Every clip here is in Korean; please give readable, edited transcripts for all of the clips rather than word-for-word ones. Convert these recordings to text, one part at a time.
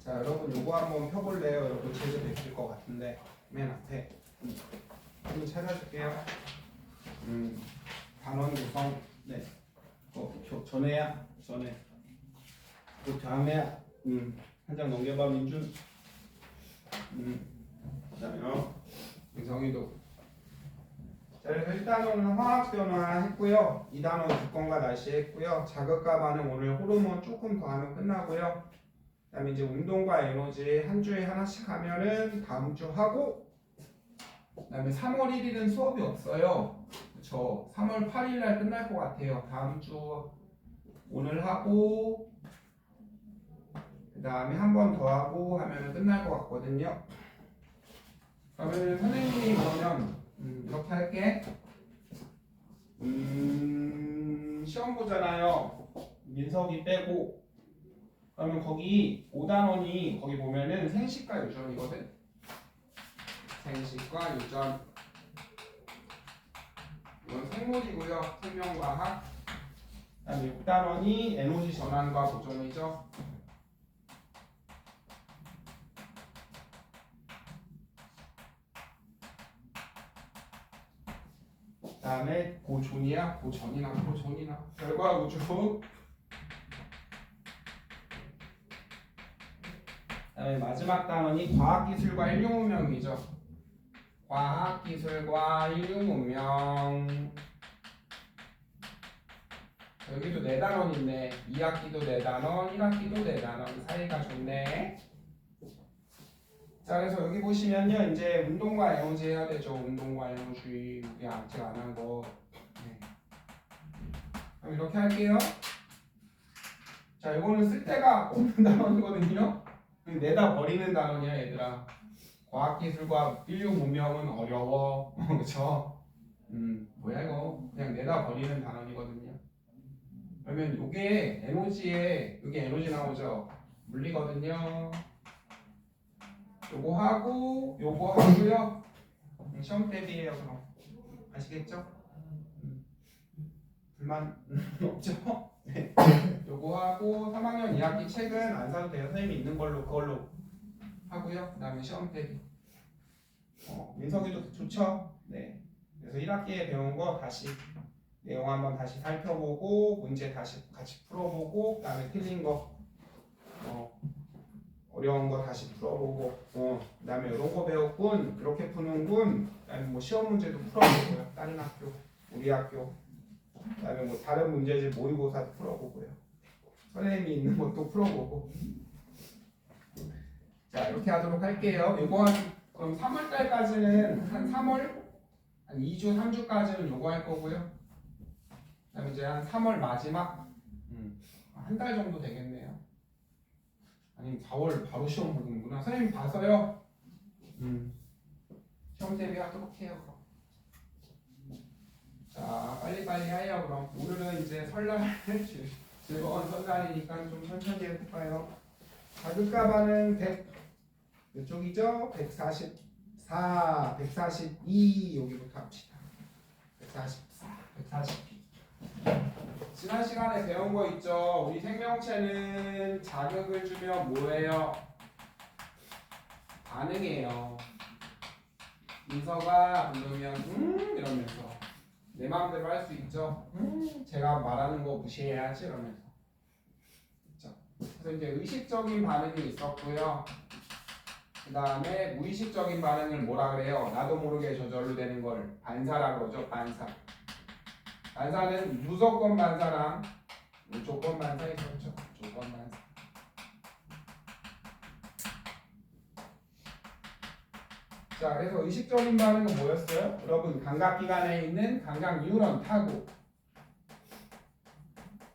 자, 여러분 요거 한번 펴볼래요? 여러분 제대로 있을 것 같은데 맨 앞에 한번 찾아줄게요. 단원 구성. 네. 전에. 그 다음에 한 장 넘겨봐 민준. 그다음에요. 민성이도. 자, 그래서 1단원은 화학 변화 했고요. 2단원 주권과 날씨 했고요. 자극과 반응 오늘 호르몬 조금 더 하면 끝나고요. 그다음에 이제 운동과 에너지 한 주에 하나씩 하면은 다음 주 하고, 그다음에 3월 1일은 수업이 없어요. 그렇죠. 3월 8일 날 끝날 것 같아요. 다음 주 오늘 하고 그다음에 한 번 더 하고 하면은 끝날 것 같거든요. 그러면 선생님이 그러면 이렇게 할게. 시험 보잖아요. 민석이 빼고. 그러면 거기 5단원이 거기 보면은 생식과 유전이거든. 생식과 유전. 이건 생물이고요. 생명과학. 그다음에 6단원이 에너지 전환과 보존이죠. 그다음에 고전이야, 고전이나 결과 우주. 그다음에 마지막 단원이 과학기술과 인류문명이죠. 과학기술과 인류문명. 여기도 4단원 있네. 2학기도 4단원, 1학기도 4단원. 사이가 좋네. 자, 그래서 여기 보시면요, 이제 운동과 에너지 해야 되죠. 운동과 에너지. 우리 아직 안 한 거. 네. 그럼 이렇게 할게요. 자, 이거는 쓸 데가 없는 단원이거든요. 내다 버리는 단원이야, 얘들아. 과학기술과 인류 문명은 어려워. 그쵸? 뭐야 이거? 그냥 내다 버리는 단원이거든요. 그러면 요게 에너지에, 여기 에너지 나오죠? 물리거든요. 요거 하고 요거 하고요. 시험 대비해요. 그럼 아시겠죠? 불만 없죠? 네. 요거 하고 3학년 2학기 책은 안 사도 돼요. 선생님이 있는 걸로 그걸로 하고요. 그 다음에 시험 대비. 민석이도 좋죠? 네. 그래서 1학기에 배운 거 다시 내용 한번 다시 살펴보고 문제 다시 같이 풀어보고 그 다음에 틀린 거 어려운 거 다시 풀어보고 그 다음에 이런 거 배웠군, 이렇게 푸는군. 그 다음에 뭐 시험 문제도 풀어보고요. 다른 학교, 우리 학교. 그 다음에 뭐 다른 문제집 모의고사도 풀어보고요. 선생님이 있는 것도 풀어보고. 자, 이렇게 하도록 할게요. 이거 그럼 3월달까지는 한 3월 한 2주 3주까지는 요거 할 거고요. 그다음에 이제 한 3월 마지막 한 달 정도 되겠네요. 아니면 4월 바로 시험 보는구나. 선생님 봐서요. 시험 대비하도록 해요. 그럼. 자, 빨리빨리 해요. 그럼 오늘은 이제 설날 즐거운 설날이니까 좀 천천히 해볼까요? 자극과 반응 100 이쪽이죠? 144, 142 여기부터 합시다. 144, 142. 지난 시간에 배운 거 있죠? 우리 생명체는 자극을 주면 뭐예요? 반응해요. 인서가 누르면 이러면서 내 마음대로 할 수 있죠? 제가 말하는 거 무시해야지 이러면서. 그렇죠? 그래서 이제 의식적인 반응이 있었고요. 그 다음에 무의식적인 반응을 뭐라 그래요? 나도 모르게 저절로 되는 걸 반사라고 그러죠. 반사. 반사는 무조건 반사랑 무조건 반사 있었죠. 무조건 반사. 자, 그래서 의식적인 반응은 뭐였어요? 여러분 감각기관에 있는 감각 뉴런 타고.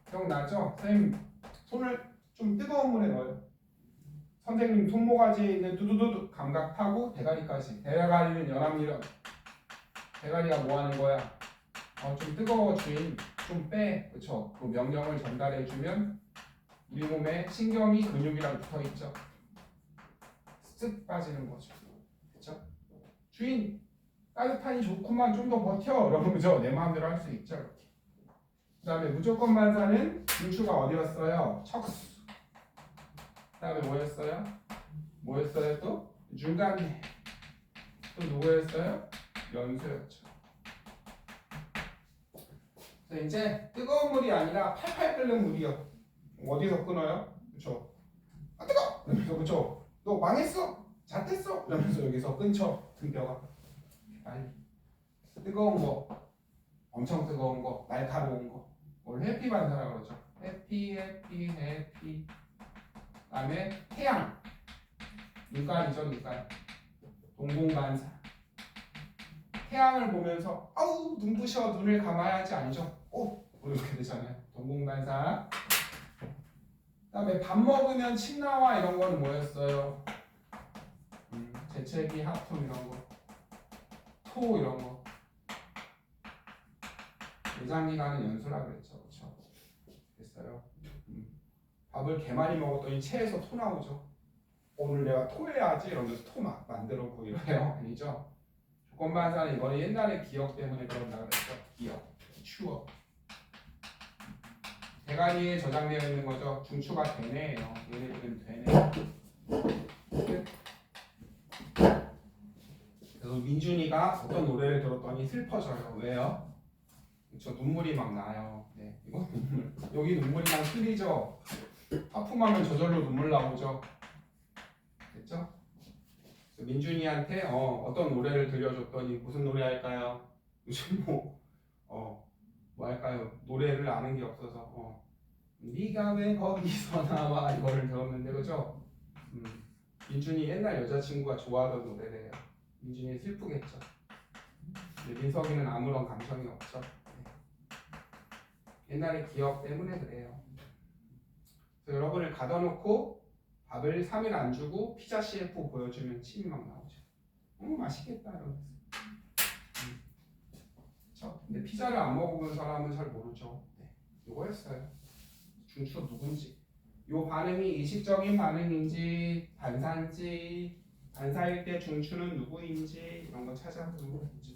기억나죠? 선생님 손을 좀 뜨거운 물에 넣어요. 선생님 손모가지에 있는 두두두두 감각 타고 대가리까지. 대가리는 연합 뉴런. 대가리가 뭐 하는 거야? 좀 뜨거워 주인 좀 빼. 그쵸? 그 명령을 전달해주면 우리 몸에 신경이 근육이랑 붙어있죠. 쓱 빠지는 거죠. 그쵸? 주인 따뜻하니 좋구만 좀 더 버텨. 이러면 그죠? 내 마음대로 할 수 있죠. 이렇게. 그 다음에 무조건 반사는 분수가 어디였어요? 척수. 그 다음에 뭐였어요? 뭐였어요 또? 중간에 또 누구였어요? 연소였죠. 그래서 이제 뜨거운 물이 아니라 팔팔 끓는 물이요. 어디서 끊어요? 그쵸? 아 뜨거! 이러면서 그쵸? 너 망했어? 잣됐어? 이러면서 여기서 끊죠. 등뼈가 빨리 뜨거운 거 엄청 뜨거운 거 날카로운 거 뭘 해피 반사라고 그러죠. 해피 그다음에 태양 눈깔이죠. 눈깔 동공반사 태양을 보면서 아우 눈부셔 눈을 감아야지 아니죠. 오 이렇게 되잖아요. 동공반사. 그다음에 밥 먹으면 침 나와 이런 거는 뭐였어요? 재채기 하품 이런 거 토 이런 거 내장기관은 연수라 그랬죠. 그렇죠? 됐어요. 밥을 개 많이 먹었더니 체에서 토 나오죠. 오늘 내가 토해야지 이러면서 토 막 만들었고 이래요. 아니죠? 조건반사는 이거는 옛날에 기억 때문에 그런다 그랬죠. 기억, 추억. 대가리에 저장되어 있는 거죠. 중추가 되네요. 얘네들은 되네. 그래서 민준이가 어떤 노래를 들었더니 슬퍼져요. 왜요? 저 눈물이 막 나요. 네, 이거 눈물. 여기 눈물이랑 틀리죠. 하품하면 저절로 눈물 나오죠. 됐죠? 민준이한테 어떤 노래를 들려줬더니 무슨 노래 할까요? 요즘 뭐 할까요? 노래를 아는 게 없어서 네가 왜 거기서 나와 이거를 들었는데 그죠? 민준이 옛날 여자친구가 좋아하던 노래래요. 민준이 슬프겠죠. 근데 민석이는 아무런 감정이 없죠. 옛날의 기억 때문에 그래요. 그래서 여러분을 가둬놓고 밥을 3일 안 주고 피자 CF 보여주면 침이 막 나오죠. 맛있겠다 이러면서. 그렇죠? 근데 피자를 안 먹어본 사람은 잘 모르죠. 네, 이거였어요. 중추 누군지. 요 반응이 의식적인 반응인지 반사인지 반사일 때 중추는 누구인지 이런 거 찾아보는 거죠.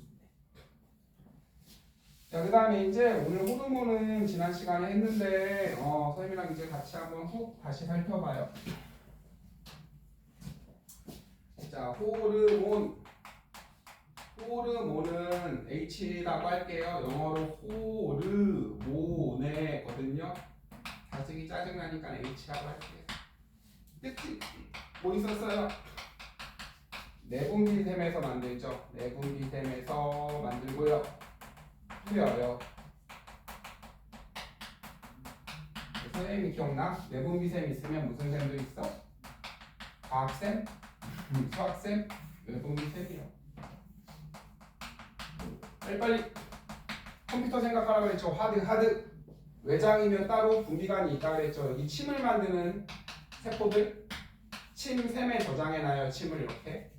자, 그 다음에 이제 오늘 호르몬은 지난 시간에 했는데 선생님이랑 이제 같이 한번 훅 다시 살펴봐요. 자, 호르몬은 H라고 할게요. 영어로 호르몬에거든요. 자식이 짜증나니까 H라고 할게요. 뜻이 뭐 있었어요? 내분비샘에서 만들죠. 내분비샘에서 만들고요. 뿌려요. 선생님이 기억나? 내분비샘 있으면 무슨 샘도 있어? 과학샘? 수학샘? 내분비샘이요. 빨리빨리 컴퓨터 생각하라고 그랬죠. 하드 외장이면 따로 분비관이 있다 그랬죠. 여기 침을 만드는 세포들 침샘에 저장해놔요. 침을 이렇게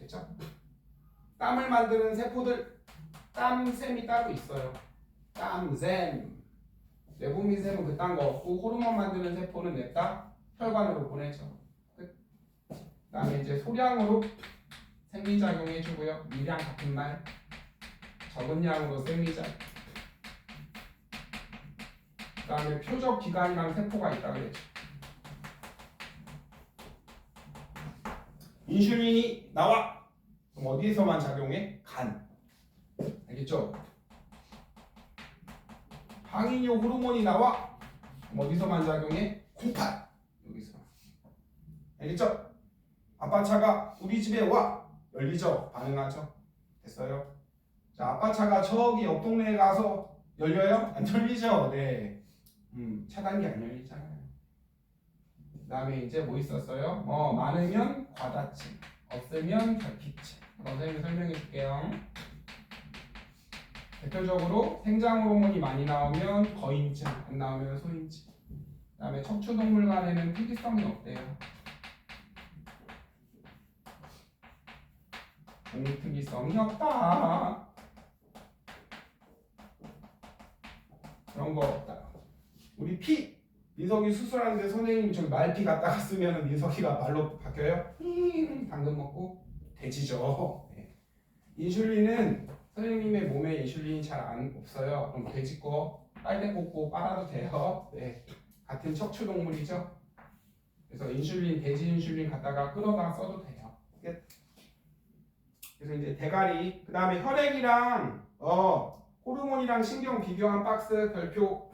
됐죠? 땀을 만드는 세포들 땀샘이 따로 있어요. 땀샘. 내분비샘은 그딴 거 없고 호르몬 만드는 세포는 냅다 혈관으로 보내죠. 그 다음에 이제 소량으로 생리작용해주고요. 미량 같은 말 적은 양으로 생리작용. 그 다음에 표적 기관이랑 세포가 있다 그랬죠. 인슐린이 나와. 그럼 어디에서만 작용해? 간. 알겠죠? 항인효 호르몬이 나와. 그럼 어디서만 작용해? 콩팥. 여기서. 알겠죠? 아빠 차가 우리 집에 와. 열리죠? 반응하죠? 됐어요? 자, 아빠 차가 저기 옆 동네에 가서 열려요? 안 열리죠? 네. 차단기 안 열리잖아요. 그 다음에 이제 뭐 있었어요? 많으면 과다층, 없으면 결핍층. 선생님이 설명해 줄게요. 대표적으로 생장 호르몬이 많이 나오면 거인증, 안 나오면 소인증. 그 다음에 척추동물 간에는 특이성이 없대요. 특이성이 없다. 그런 거 없다. 우리 피 민석이 수술하는데 선생님이 저기 말피 갖다가 쓰면은 민석이가 말로 바뀌어요? 당근 먹고 돼지죠. 네. 인슐린은 선생님의 몸에 인슐린이 잘 안 없어요. 그럼 돼지 거 빨대 꽂고 빨아도 돼요. 네. 같은 척추 동물이죠. 그래서 인슐린, 돼지 인슐린 갖다가 끊어다 써도 돼요. 끝. 그래서 이제 대가리, 그 다음에 혈액이랑 호르몬이랑 신경 비교한 박스 별표.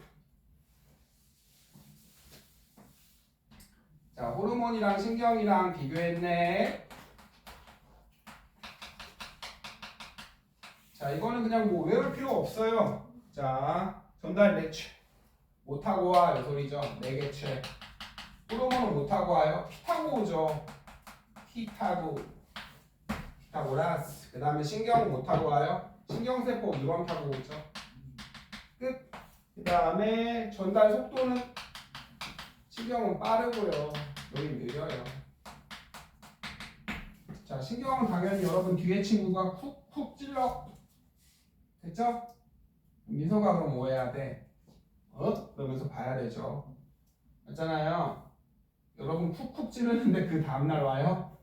자, 호르몬이랑 신경이랑 비교했네. 자, 이거는 그냥 뭐 외울 필요 없어요. 자, 전달 매출 못하고 와, 이 소리죠. 내개체. 호르몬은 못하고 와요. 피 타고 오죠. 피타고라스. 그 다음에 신경은 못하고 와요. 신경세포 이원 타고 오죠. 끝. 그 다음에 전달 속도는 신경은 빠르고요. 여기 느려요. 자, 신경은 당연히 여러분 뒤에 친구가 쿡쿡 찔러. 됐죠? 민서가 그럼 뭐 해야 돼? 그러면서 봐야 되죠. 맞잖아요. 여러분 쿡쿡 찌르는데 그 다음날 와요?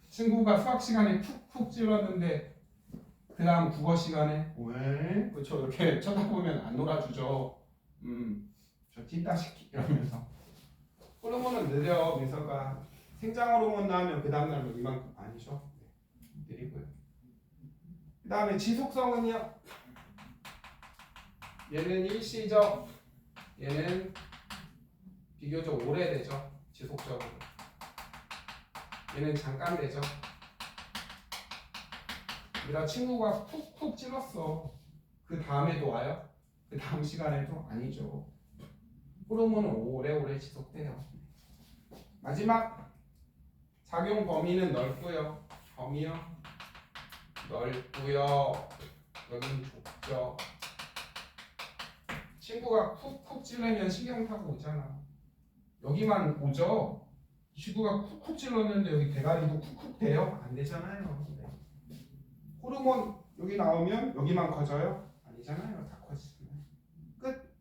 친구가 수학 시간에 쿡쿡 찔렀는데 그 다음 국어 시간에 왜? 그렇죠. 이렇게 쳐다보면 안 놀아주죠. 저 찐따시키 이러면서. 호르몬은 느려. 민서가 생장 호르몬 나오면 그 다음날 뭐 이만큼 아니죠. 네, 느리고요. 그 다음에 지속성은요. 얘는 일시적, 얘는 비교적 오래되죠. 지속적으로. 얘는 잠깐 되죠. 얘가 친구가 쿡쿡 찔렀어. 그 다음에도 와요? 그 다음 시간에도 아니죠. 호르몬은 오래오래 지속돼요. 마지막 작용 범위는 넓고요. 범위요. 넓고요. 여기는 좁죠. 친구가 쿡쿡 찌르면 신경 타고 오잖아. 여기만 오죠. 친구가 쿡쿡 찔렀는데 여기 대가리도 쿡쿡 돼요? 안 되잖아요. 네. 호르몬 여기 나오면 여기만 커져요? 아니잖아요. 다 커지잖아요. 끝.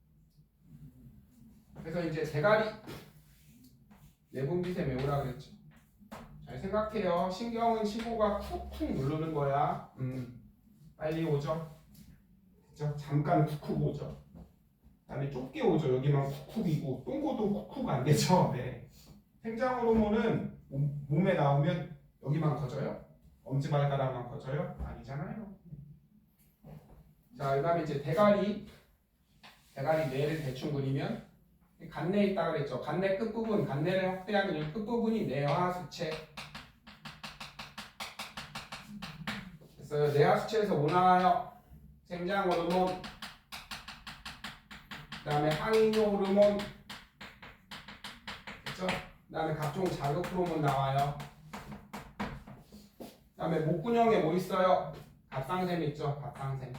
그래서 이제 대가리 내분비세 외우라 그랬죠. 잘 생각해요. 신경은 친구가 쿡쿡 누르는 거야. 빨리 오죠. 그죠? 잠깐 쿡쿡 오죠. 그다음에 좁게 오죠. 여기만 쿡쿡이고 똥고도 쿡쿡 안 되죠. 네. 생장 호르몬은 몸에 나오면 여기만 커져요? 엄지발가락만 커져요? 아니잖아요. 자, 그다음에 이제 대가리 뇌를 대충 그리면 간내 있다 그랬죠. 간내 끝부분, 간내를 확대하는 끝부분이 뇌하수체. 그래서 뇌하수체에서 뭐 나와요? 생장 호르몬, 그 다음에 항인효 호르몬, 그렇죠? 그 다음에 각종 자극 호르몬 나와요. 그 다음에 목근형에 뭐 있어요? 갑상샘 있죠? 갑상샘.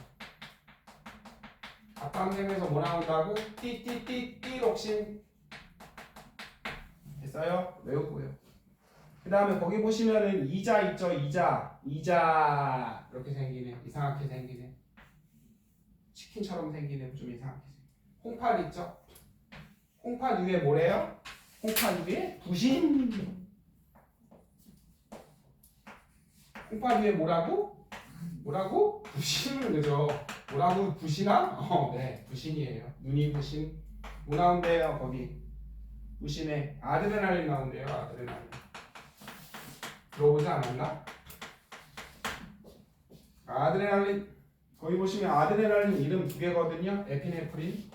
갑상샘에서 뭐 나온다고? 띠록신. 됐어요? 외우고요. 그 다음에 거기 보시면은 이자 있죠? 이자 이렇게 생기네. 이상하게 생기네. 치킨처럼 생기네. 좀 이상하게 생기네. 홍팥 있죠? 홍팥 위에 뭐래요? 홍팥 위에 부신. 홍팥 위에 뭐라고? 부신을 그죠? 뭐라고? 부신아? 네, 부신이에요. 눈이 부신. 뭐 나온대요? 거기 부신에 아드레날린 나온대요. 아드레날린. 들어보지 않았나? 아드레날린. 거기 보시면 아드레날린 이름 두 개거든요. 에피네프린,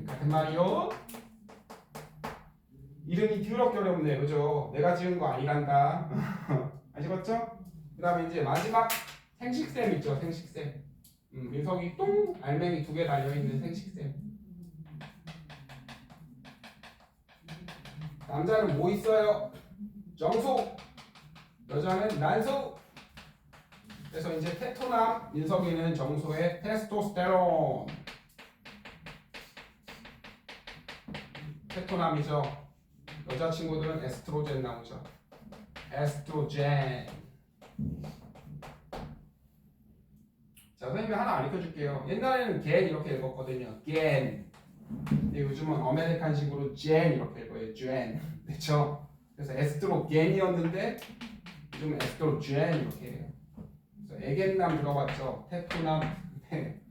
같은 말이요. 이름이 더럽게 어렵네, 그죠? 내가 지은 거 아니란다. 아시겠죠? 그 다음에 이제 마지막 생식샘 있죠, 생식샘. 민석이 똥 알맹이 두 개 달려있는 생식샘. 남자는 뭐 있어요? 정소. 여자는 난소. 그래서 이제 테토남, 민석이는 정소의 테스토스테론. 테토남이죠. 여자친구들은 에스트로겐 나오죠. 에스트로겐. 자, 선생님이 하나 가르쳐줄게요. 옛날에는 겐 이렇게 읽었거든요. 겐. 근데 요즘은 아메리칸식으로 젠 이렇게 읽어요. 젠. 그렇죠? 그래서 에스트로겐이었는데 요즘은 에스트로겐 이렇게 해요. 그래서 에겐남 들어봤죠? 테토남. 네.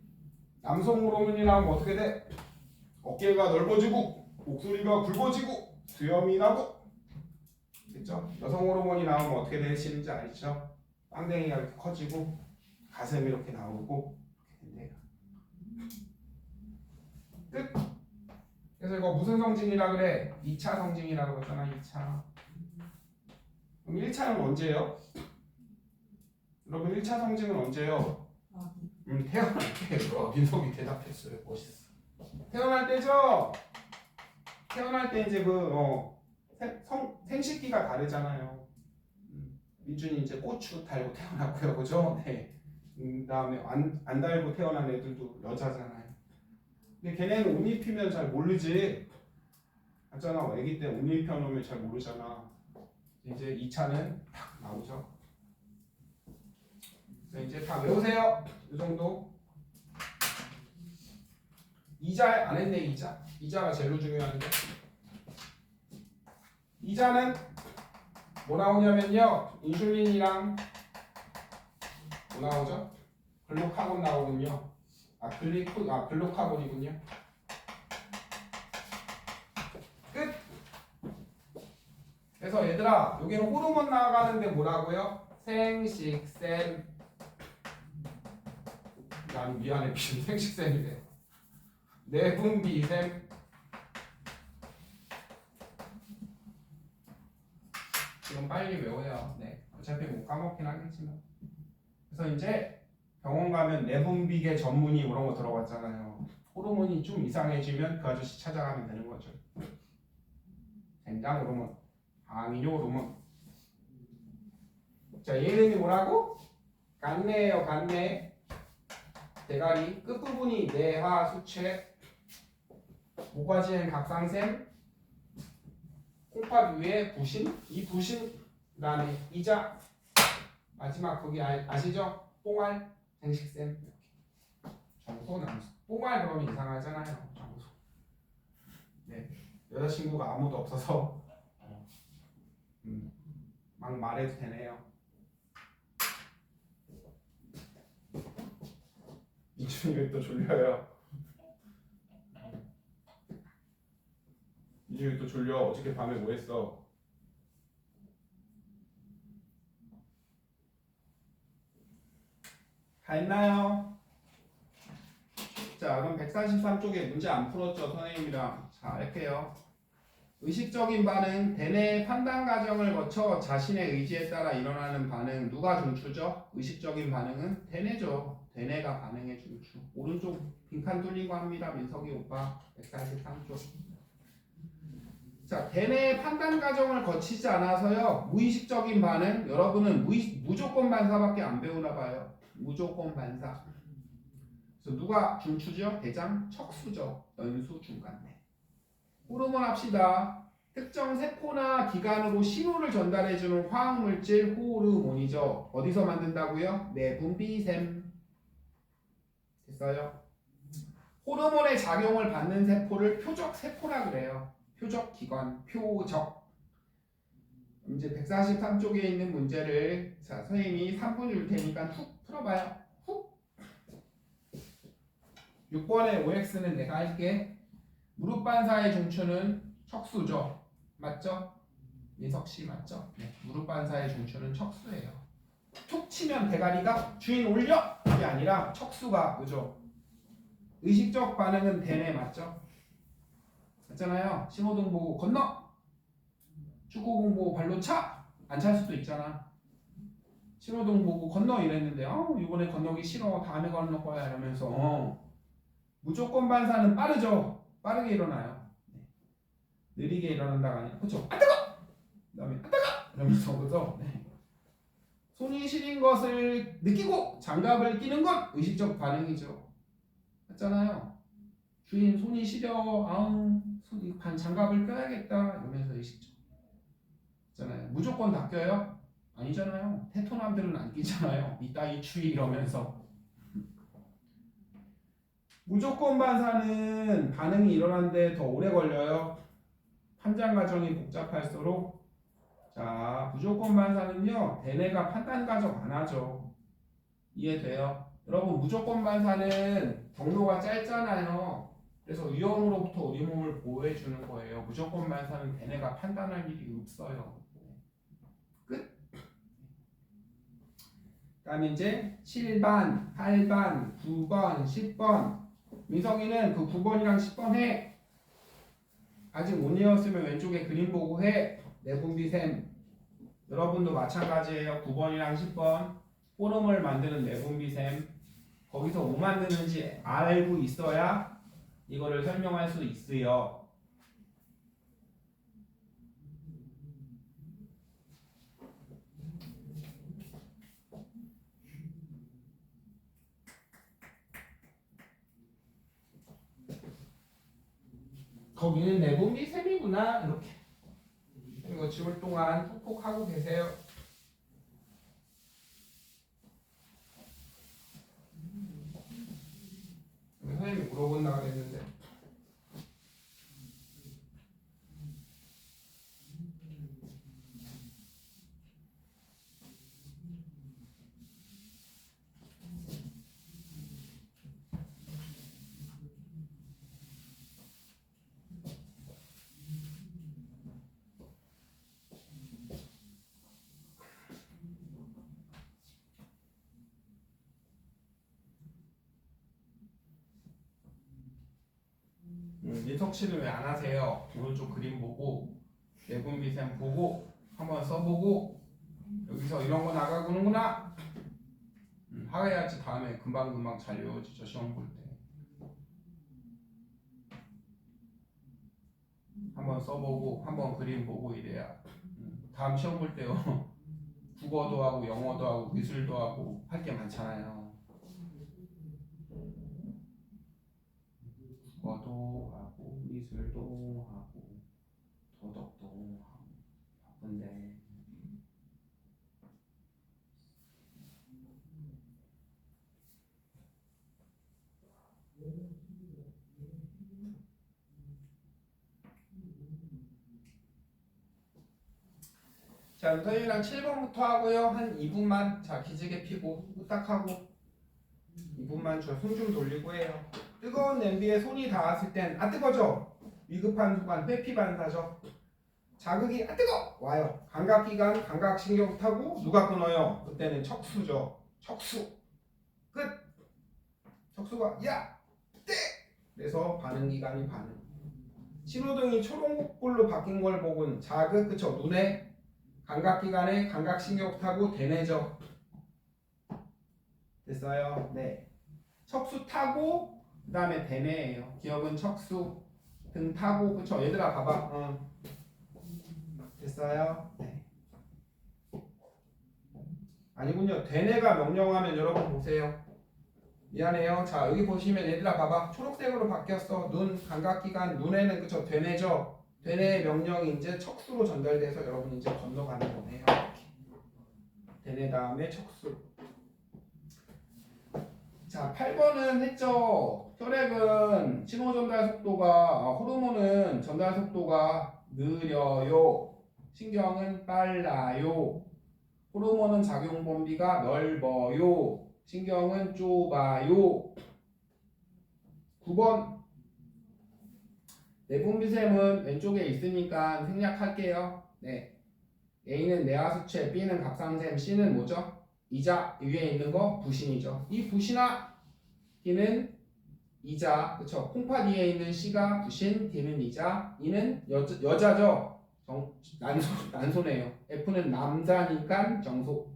남성 호르몬이 나오면 어떻게 돼? 어깨가 넓어지고 목소리가 굵어지고 수염이 나고 됐죠? 여성 호르몬이 나오면 어떻게 되시는지 알죠? 빵댕이가 이렇게 커지고 가슴이 이렇게 나오고 이렇게 된대요. 끝. 그래서 이거 무슨 성징이라 그래? 2차 성징이라고 그랬잖아. 2차. 그럼 1차는 언제예요? 여러분 1차 성징은 언제예요? 태어날 때예요. 민석이 대답했어요. 멋있어. 태어날 때죠? 태어날 때 이제 생식기가 다르잖아요. 민준이 이제 고추 달고 태어났고요. 그죠? 네. 그다음에 안 달고 태어난 애들도 여자잖아요. 근데 걔네는 옷 입히면 잘 모르지. 맞잖아. 애기 때 옷 입혀놓으면 잘 모르잖아. 이제 2차는 탁 나오죠. 이제 다 외우세요. 이 정도. 2자 안 했네. 2자가 제일 중요한데. 2자는 뭐 나오냐면요. 인슐린이랑 뭐 나오죠? 글루카곤 나오군요. 글루카곤이군요. 끝. 그래서 얘들아, 여기는 호르몬 나가는데 뭐라고요? 생식샘. 아니 미안해, 생식샘이래. 내분비샘. 지금 빨리 외워요. 네, 어차피 못 까먹긴 하겠지만. 그래서 이제 병원 가면 내분비계 전문의 이런 거 들어갔잖아요. 호르몬이 좀 이상해지면 그 아저씨 찾아가면 되는 거죠. 된장 호르몬, 항이뇨 호르몬. 자, 얘 이름이 뭐라고? 간내예요. 간내. 대가리 끝부분이 내하 수체, 모가지엔 갑상샘, 콩팥 위에 부신, 이 부신 그다음에 이자, 마지막 거기 아시죠? 뽕알, 생식샘. 이렇게 정소, 남소. 뽕알 그러면 이상하잖아요. 정소. 네, 여자친구가 아무도 없어서 막 말해도 되네요. 이준이 왜 또 졸려요? 이준이 또 졸려. 어저께 밤에 뭐 했어? 다 했나요? 자, 그럼 143쪽에 문제 안 풀었죠? 선생님이랑. 자, 할게요. 의식적인 반응, 대뇌의 판단 과정을 거쳐 자신의 의지에 따라 일어나는 반응. 누가 중추죠? 의식적인 반응은 대뇌죠. 대뇌가 반응의 중추. 오른쪽 빈칸 뚫린 거 합니다. 민석이 오빠. 143쪽. 자, 대뇌의 판단 과정을 거치지 않아서요. 무의식적인 반응. 여러분은 무조건 반사밖에 안 배우나 봐요. 무조건 반사. 그래서 누가 중추죠? 대장, 척수죠. 연수, 중간내. 호르몬 합시다. 특정 세포나 기관으로 신호를 전달해주는 화학물질 호르몬이죠. 어디서 만든다고요? 내분비샘. 됐어요? 호르몬의 작용을 받는 세포를 표적 세포라 그래요. 표적 기관, 표적. 이제 143쪽에 있는 문제를 자, 선생님이 3분 줄 테니까 훅 풀어봐요. 훅. 6번의 OX는 내가 할게. 무릎 반사의 중추는 척수죠. 맞죠? 민석씨 맞죠? 네. 무릎 반사의 중추는 척수예요. 툭 치면 대가리가 주인 올려! 이게 아니라 척수가 그죠? 의식적 반응은 대뇌 맞죠? 맞잖아요. 신호등 보고 건너! 축구공 보고 발로 차! 안 찰 수도 있잖아. 신호등 보고 건너 이랬는데 이번에 건너기 싫어. 다음에 건너 거야 이러면서 무조건 반사는 빠르죠. 빠르게 일어나요. 네. 느리게 일어난다가 아니라 그렇죠. 아 뜨거! 그 다음에 아 뜨거! 이러면서 그죠? 네. 손이 시린 것을 느끼고 장갑을 끼는 건 의식적 반응이죠. 맞잖아요. 주인 손이 시려. 장갑을 껴야겠다 이러면서 의식적. 맞잖아요. 무조건 다 껴요? 아니잖아요. 테토남들은 안 끼잖아요. 이따위 추위 이러면서. 무조건 반사는 반응이 일어나는데 더 오래 걸려요. 판단 과정이 복잡할수록. 자, 무조건 반사는요. 대뇌가 판단 과정 안 하죠. 이해돼요? 여러분 무조건 반사는 경로가 짧잖아요. 그래서 위험으로부터 우리 몸을 보호해 주는 거예요. 무조건 만사는 걔네가 판단할 일이 없어요. 끝. 그다음에 이제 7반, 8반, 9번, 10번. 민성이는 그 9번이랑 10번 해. 아직 못 외웠으면 왼쪽에 그림 보고 해. 내분비셈. 여러분도 마찬가지예요. 9번이랑 10번. 포럼을 만드는 내분비셈. 거기서 뭐 만드는지 알고 있어야 이거를 설명할 수 있어요. 거기는 내분비셈이구나. 이렇게. 이거 지울 동안 톡톡 하고 계세요. 선생님이 물어본다고 그랬는데. 민석 씨는 왜 안 하세요? 오른쪽 그림 보고 내분비셈 보고 한번 써보고 여기서 이런 거 나가고는구나. 하야지 다음에 금방금방 잘 외워지죠. 시험 볼 때. 한번 써보고 한번 그림 보고 이래야 다음 시험 볼 때요. 국어도 하고 영어도 하고 미술도 하고 할 게 많잖아요. 국어도 하고 미술도 하고 도덕도 하고 바쁜데 자, 선생님이랑 7번부터 하고요. 한 2분만 자 기지개 피고 후딱하고 2분만 저 손 좀 돌리고 해요. 뜨거운 냄비에 손이 닿았을 땐 뜨거죠? 위급한 순간 회피 반사죠. 자극이 뜨거! 와요. 감각기관, 감각신경 타고 누가 끊어요? 그때는 척수죠. 척수. 끝! 척수가 야! 떼! 그래서 반응기관이 반응. 신호등이 초록불로 바뀐 걸 보곤 자극, 그쵸? 눈에 감각기관에 감각신경 타고 대뇌죠. 됐어요? 네. 척수 타고 그 다음에 대뇌예요. 기억은 척수 등 타고 그쵸? 얘들아 봐봐. 됐어요? 네. 아니군요. 대뇌가 명령하면 여러분 보세요. 미안해요. 자 여기 보시면 얘들아 봐봐. 초록색으로 바뀌었어. 눈 감각기관 눈에는 그쵸? 대뇌죠. 대뇌의 명령이 이제 척수로 전달돼서 여러분 이제 건너가는 거네요. 대뇌 다음에 척수. 자 8번은 했죠. 혈액은 신호 전달 속도가 호르몬은 전달 속도가 느려요. 신경은 빨라요. 호르몬은 작용 범위가 넓어요. 신경은 좁아요. 9번 내분비셈은 왼쪽에 있으니까 생략할게요. 네. A는 내하수체, B는 갑상샘, C는 뭐죠? 이자 위에 있는 거 부신이죠. 이 부신아 D는 이자, 그쵸? 콩팥 위에 있는 C가 부신, D는 이자, E는 여자죠? 난소네요. F는 남자니까 정소.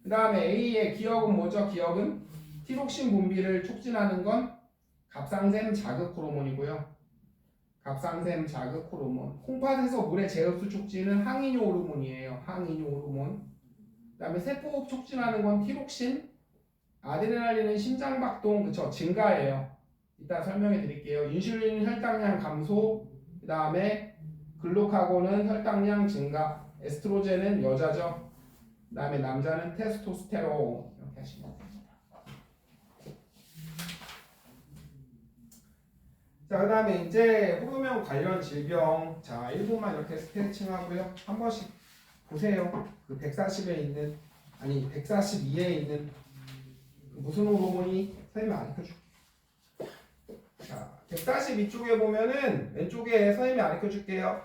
그 다음에 A의 기억은 뭐죠? 기억은 티록신 분비를 촉진하는 건 갑상샘 자극 호르몬이고요. 갑상샘 자극 호르몬. 콩팥에서 물의 재흡수 촉진은 항이뇨 호르몬이에요. 항이뇨 호르몬. 그 다음에 세포호흡 촉진하는 건 티록신. 아드레날린은 심장박동 그쵸? 증가예요. 이따 설명해 드릴게요. 인슐린은 혈당량 감소. 그 다음에 글루카곤은 혈당량 증가. 에스트로겐은 여자죠. 그 다음에 남자는 테스토스테론 이렇게 하시면 됩니다. 자, 그 다음에 이제 호르몬 관련 질병 자 1분만 이렇게 스트레칭 하고요. 한 번씩 보세요. 그 140에 있는 아니 142에 있는 그 무슨 호르몬이 선생님이 알려줄게. 142쪽에 보면은 왼쪽에 선생님이 가르쳐 줄게요.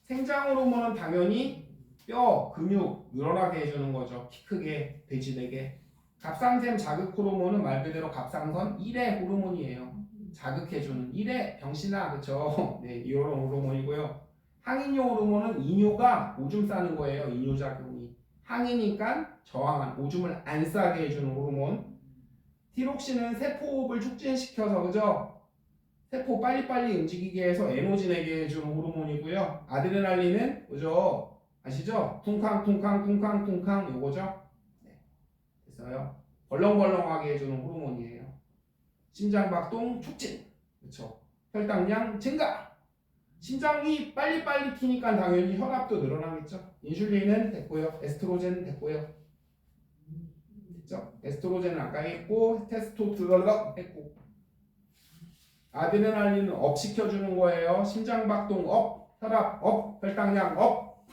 생장 호르몬은 당연히 뼈, 근육 늘어나게 해주는 거죠. 키 크게, 돼지 되게. 갑상샘 자극 호르몬은 말 그대로 갑상선 1회 호르몬이에요. 자극해주는 1회 병신아, 그쵸? 네, 이런 호르몬이고요. 항인효 호르몬은 이뇨가 오줌 싸는 거예요. 이뇨작용이. 항이니까 저항한 오줌을 안 싸게 해주는 호르몬. 티록신은 세포호흡을 촉진시켜서, 그죠? 세포 빨리빨리 움직이게 해서 에너지 내게 해주는 호르몬이고요. 아드레날린은, 그죠? 아시죠? 쿵쾅쿵쾅쿵쾅쿵쾅 요거죠? 네, 됐어요. 벌렁벌렁하게 해주는 호르몬이에요. 심장박동 촉진, 그쵸? 혈당량 증가. 심장이 빨리빨리 튀니까 당연히 혈압도 늘어나겠죠. 인슐린은 됐고요. 에스트로겐 됐고요. 됐죠? 에스트로겐은 아까 했고, 테스토스테론 했고. 아드레날린은 업 시켜주는 거예요. 심장박동 업, 혈압 업, 혈당량 업.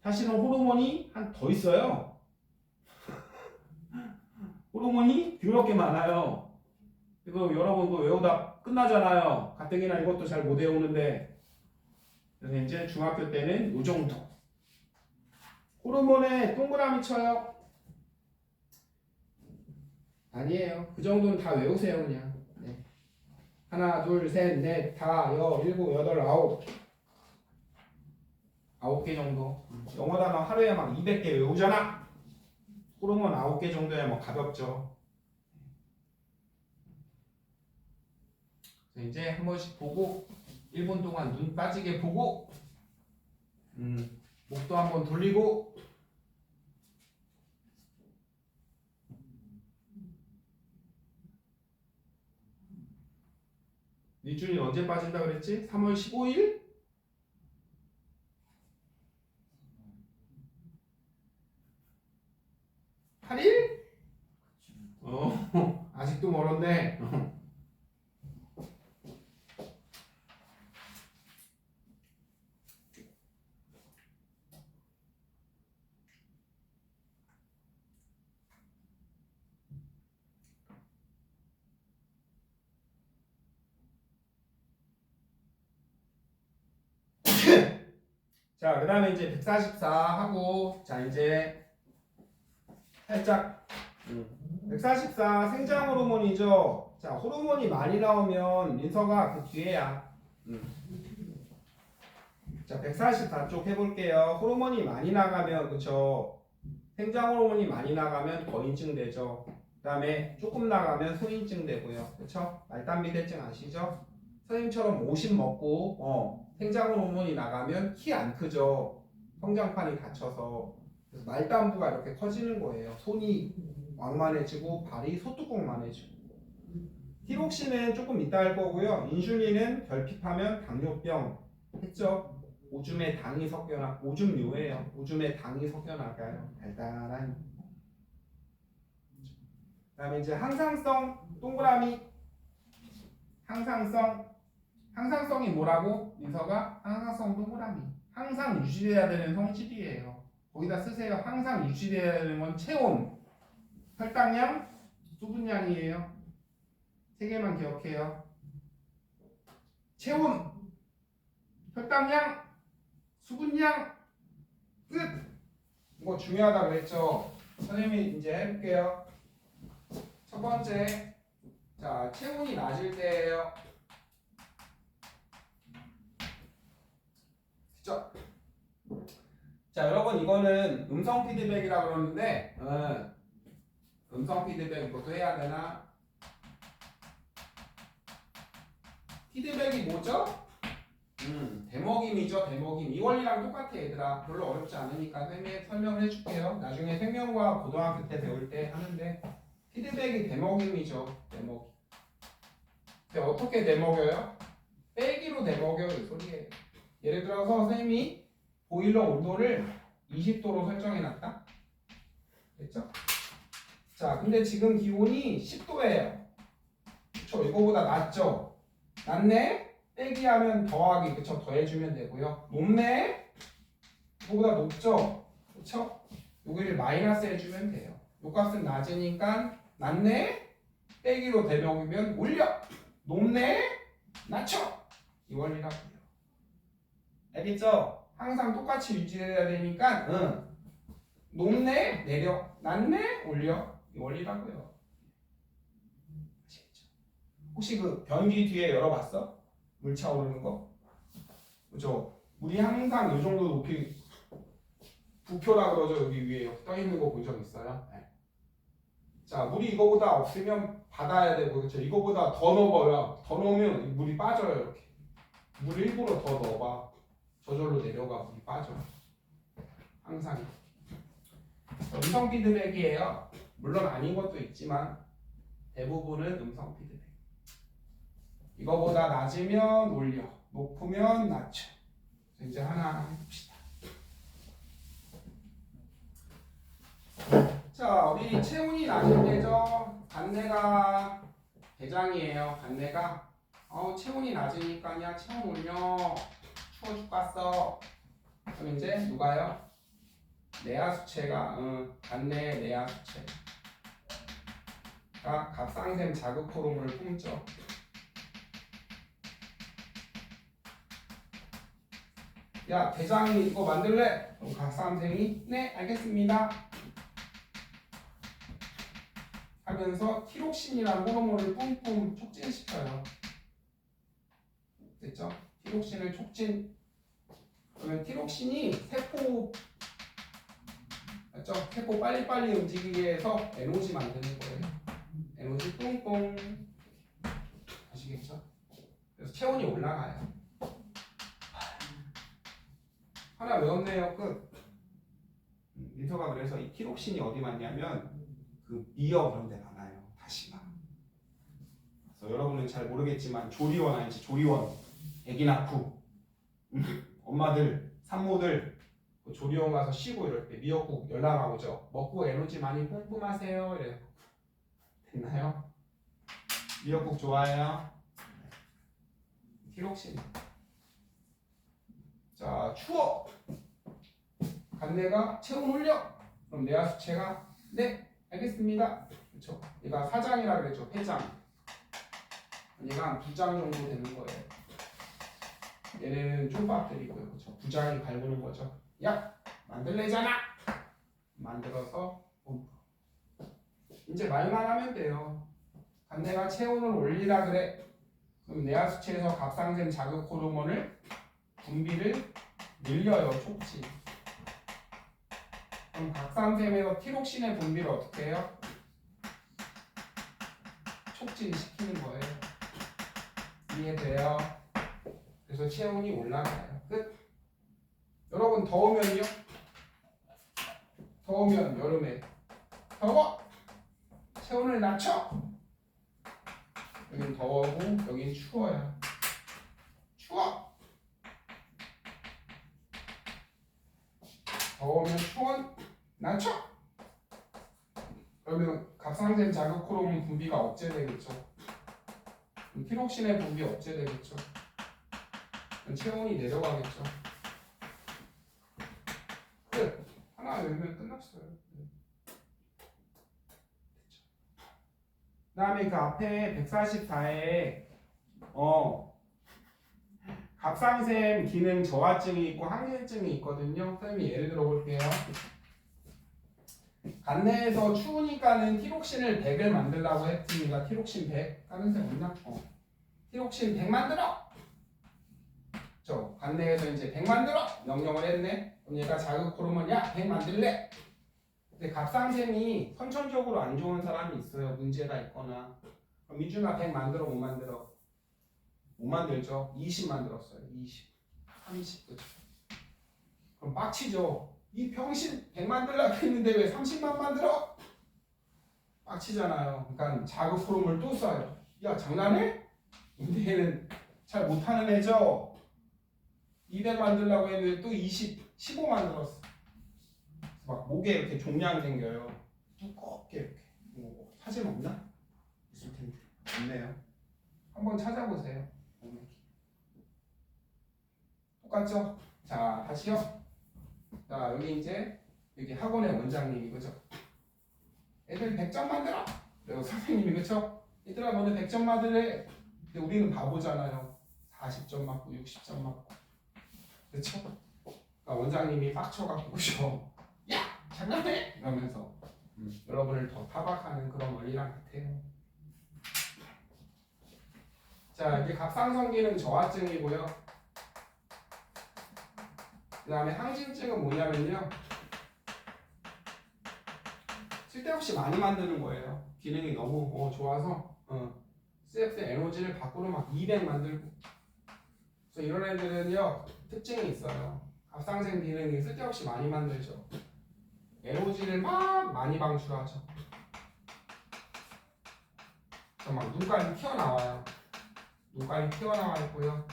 사실은 호르몬이 한 더 있어요. 호르몬이 더럽게 많아요. 이거 여러분 그거 외우다 끝나잖아요. 가뜩이나 이것도 잘 못 외우는데. 그래서 이제 중학교 때는 요 정도. 호르몬에 동그라미 쳐요. 아니에요. 그 정도는 다 외우세요 그냥. 네. 하나, 둘, 셋, 넷, 다, 일곱, 여덟, 아홉. 9개 정도. 영어 단어 하루에 막 200개 외우잖아. 호르몬 9개 정도야 뭐 가볍죠. 이제 한 번씩 보고 1분 동안 눈 빠지게 보고 목도 한번 돌리고 니준이 언제 빠진다 그랬지? 3월 15일? 8일? 아직도 멀었네. 자, 그 다음에 이제 144 하고, 자, 이제 살짝 144 생장 호르몬이죠. 자, 호르몬이 많이 나오면 민서가 그 뒤에야. 자, 144쪽 해볼게요. 호르몬이 많이 나가면, 그쵸? 생장 호르몬이 많이 나가면 거인증 되죠. 그 다음에 조금 나가면 소인증 되고요. 그쵸? 말단비대증 아시죠? 선생님처럼 50 먹고, 생장 호르몬이 나가면 키 안 크죠. 성장판이 닫혀서. 그래서 말단부가 이렇게 커지는 거예요. 손이 왕만해지고 발이 소뚜껑만해지고. 티록신은 조금 이따 할 거고요. 인슐린은 결핍하면 당뇨병 했죠. 오줌에 당이 섞여나 오줌류예요. 오줌에 당이 섞여나가요. 달달한. 그다음에 이제 항상성 동그라미. 항상성이 뭐라고? 민서가 항상성 동그라미. 항상 유지돼야 되는 성질이에요. 거기다 쓰세요. 항상 유지돼야 되는 건 체온, 혈당량, 수분량이에요. 세 개만 기억해요. 체온, 혈당량, 수분량, 끝! 이거 중요하다 그랬죠? 선생님이 이제 해볼게요. 첫 번째, 자, 체온이 낮을 때예요. 그쵸? 자, 여러분 이거는 음성 피드백이라 그러는데 음성 피드백 이것도 해야 되나? 피드백이 뭐죠? 대먹임이죠. 대먹임. 이 원리랑 똑같아 얘들아. 별로 어렵지 않으니까 설명을 해줄게요. 나중에 생명과 고등학교 때 배울 때 하는데 피드백이 대먹임이죠. 대먹임. 근데 어떻게 대먹여요? 빼기로 대먹여요. 이 소리예요. 예를 들어서 선생님이 보일러 온도를 20도로 설정해놨다. 됐죠? 자, 근데 지금 기온이 10도예요. 그쵸? 이거보다 낮죠? 낮네? 빼기 하면 더하기, 그쵸? 더해주면 되고요. 높네? 이거보다 높죠? 그쵸? 여기를 마이너스 해주면 돼요. 요 값은 낮으니까 낮네? 빼기로 대명이면 올려. 높네? 낮춰. 이 원리라고요. 알겠죠? 항상 똑같이 유지해야 되니까 높네? 내려. 낮네? 올려. 이 원리라고요. 아시겠죠? 혹시 그 변기 뒤에 열어봤어? 물 차오르는 거? 그죠? 물이 항상 이 정도 높이 부표라 그러죠. 여기 위에 떠 있는 거 본 적 있어요? 네. 자, 물이 이거보다 없으면 받아야 되고, 그렇죠? 이거보다 더 넣어봐요. 더 넣으면 물이 빠져요. 이렇게. 물 일부러 더 넣어봐. 저절로 내려가 물이 빠져. 항상. 음성 피드백이에요. 물론 아닌 것도 있지만 대부분은 음성 피드백. 이거보다 낮으면 올려, 높으면 낮춰. 이제 하나 해봅시다. 자, 우리 체온이 낮은 데죠. 반대가 대장이에요. 반대가 체온이 낮으니까요. 체온 올려. 추워 죽겠어. 그럼 이제 누가요? 내하수체가 반대 내하수체가 갑상샘 자극 호르몬을 뿜죠. 야, 대장이 이거 만들래? 그럼 갑상샘이 네 알겠습니다 하면서 티록신이라는 호르몬을 뿜뿜 촉진시켜요. 됐죠? 티록신을 촉진. 그러면 티록신이 세포 맞죠? 세포 빨리빨리 움직이게 해서 에너지 만드는 거예요. 에너지 뿜뿜. 아시겠죠? 그래서 체온이 올라가요. 하나 외웠네요. 끝. 민서가 그래서 이 티록신이 어디 많냐면 그 미어 그런 데 많아요. 다시마. 그래서 여러분은 잘 모르겠지만 조리원 아니지? 조리원. 애기 낳고 엄마들, 산모들 조리원 가서 쉬고 이럴 때 미역국 연락 오죠. 먹고 에너지 많이 뿜뿜하세요. 이래요. 됐나요? 미역국 좋아해요? 티록신. 자, 추워. 간내가 체온 올려. 그럼 내하수체가 네 알겠습니다. 그렇죠? 얘가 사장이라 그랬죠. 회장. 얘가 한 2장 정도 되는 거예요. 얘네는 쫄밥들이고요. 그렇죠? 부장이 갈구는 거죠. 야 만들래잖아. 만들어서 이제 말만 하면 돼요. 간내가 체온을 올리라 그래. 그럼 내하수체에서 갑상샘 자극 호르몬을 분비를 늘려요. 촉진. 그럼 갑상샘에서 티록신의 분비를 어떻게 해요? 촉진시키는 거예요. 이해돼요? 그래서 체온이 올라가요. 끝. 여러분 더우면요? 더우면 여름에 더워! 체온을 낮춰! 여긴 더워고 여긴 추워요. 추워! 더우면 체온 낮춰! 그러면 갑상샘 자극 호르몬 분비가 억제되겠죠. 티록신의 분비 억제되겠죠. 체온이 내려가겠죠. 끝. 하나 외우면 끝났어요. 그 다음에 그 앞에 144에 갑상샘 기능 저하증이 있고 항진증이 있거든요. 선생님이 예를 들어 볼게요. 간내에서 추우니까는 티록신을 100을 만들라고 했습니다. 티록신 100. 다른 데 없나? 티록신 100 만들어! 저 간내에서 이제 100 만들어! 명령을 했네. 그럼 얘가 자극 호르몬 야 100 만들래! 근데 갑상샘이 선천적으로 안 좋은 사람이 있어요. 문제가 있거나. 그럼 미준아 100 만들어 못 만들어? 못 만들죠. 20 만들었어요. 20, 30. 그렇죠. 그럼 빡치죠. 이 병신 100 만들려고 했는데 왜 30만 만들어? 빡치잖아요. 그러니까 자극 호르몬을 또 쏴요. 야 장난해? 근데 얘는 잘 못하는 애죠. 200 만들려고 했는데 또 20, 15 만들었어. 막 목에 이렇게 종양 생겨요. 두껍게 이렇게. 사진 없나? 있을 텐데. 없네요. 한번 찾아보세요. 똑같죠? 자, 다시요. 자, 여기 이제 여기 학원의 원장님이 그죠? 애들 100점 만들어. 그리고 선생님이 그죠? 얘들아 너네 100점 맞으래. 근데 우리는 바보잖아요. 40점 맞고 60점 맞고. 그렇죠? 그러니까 원장님이 빡쳐갖고 오셔. 야! 장난해? 이러면서 여러분을 더 타박하는 그런 원리랑 같아요. 자, 이게 갑상선기능 저하증이고요. 그 다음에 항진증은 뭐냐면요. 쓸데없이 많이 만드는 거예요. 기능이 너무 좋아서 CF 에너지를 밖으로 막 200 만들고. 그래서 이런 애들은요 특징이 있어요. 갑상선 기능이 쓸데없이 많이 만들죠. 에너지를 막 많이 방출하죠. 막 눈깔이 튀어나와요. 눈깔이 튀어나와 있고요.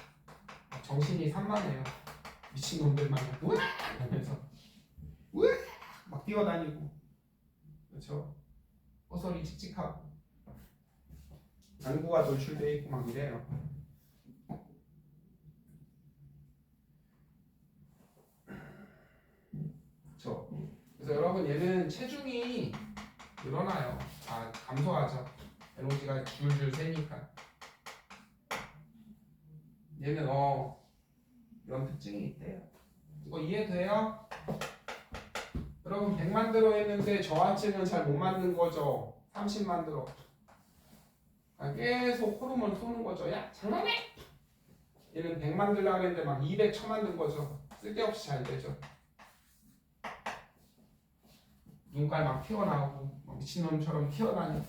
막 정신이 산만해요. 미친놈들만 우와! 이러면서 우와! 막 뛰어다니고. 그렇죠? 호설이 칙칙하고 안구가 돌출되어 있고 막 이래요. 그렇죠? 그래서 여러분 얘는 체중이 늘어나요. 아 감소하죠. 에너지가 줄줄 새니까. 얘는 이런 특징이 있대요. 이거 이해돼요? 여러분 100 만들어 했는데 저하증은 잘 못 만든 거죠. 30 만들어. 계속 호르몬 쏘는 거죠. 야 장난해? 얘는 100 만들려고 했는데 막 200 쳐만든 거죠. 쓸데없이 잘 되죠. 눈깔 막 튀어나오고 막 미친놈처럼 튀어다니고.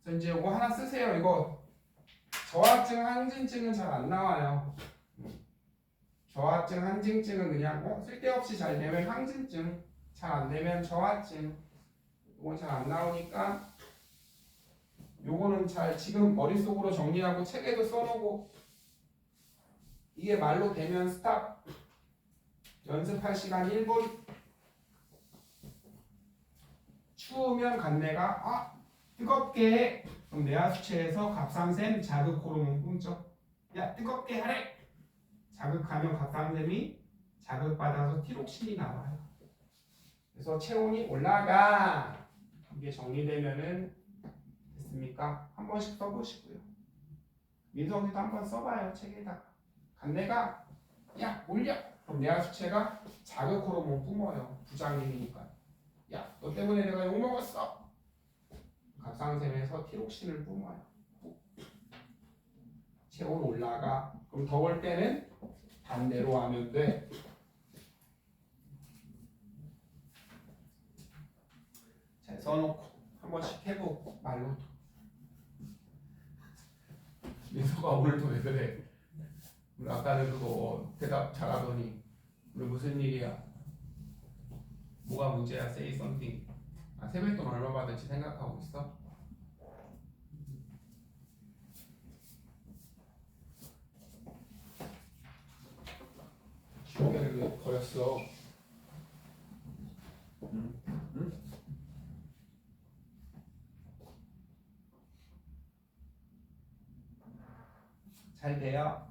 그래서 이제 이거 하나 쓰세요. 이거 저하증 항진증은 잘 안 나와요. 저하증 항진증은 그냥 쓸데없이 잘 되면 항진증, 잘 안 되면 저하증. 이건 잘 안 나오니까 요거는 잘 지금 머릿속으로 정리하고 책에도 써놓고 이게 말로 되면 스탑. 연습할 시간 1분. 추우면 간내가 뜨겁게 해. 그럼 뇌하수체에서 갑상샘 자극 호르몬 뿜죠. 야 뜨겁게 하래. 자극하면 갑상샘이 자극받아서 티록신이 나와요. 그래서 체온이 올라가. 이게 정리되면은 됐습니까? 한 번씩 써보시고요. 민성이도 한번 써봐요. 책에다가. 간내가 야 올려. 그럼 뇌하수체가 자극 호르몬 뿜어요. 부장님이니까. 야 너 때문에 내가 욕먹었어. 갑상샘에서 티록신을 뿜어요. 체온 올라가. 그럼 더울 때는 반대로 하면 돼. 잘 써놓고 한 번씩 해보고 말로도. 민서가 오늘도 왜 그래? 우리 아까는 그거 대답 잘하더니 우리 무슨 일이야? 뭐가 문제야? Say something. 세뱃돈 얼마 받을지 생각하고 있어? 주먹에를 왜 버렸어? 응? 잘 돼요?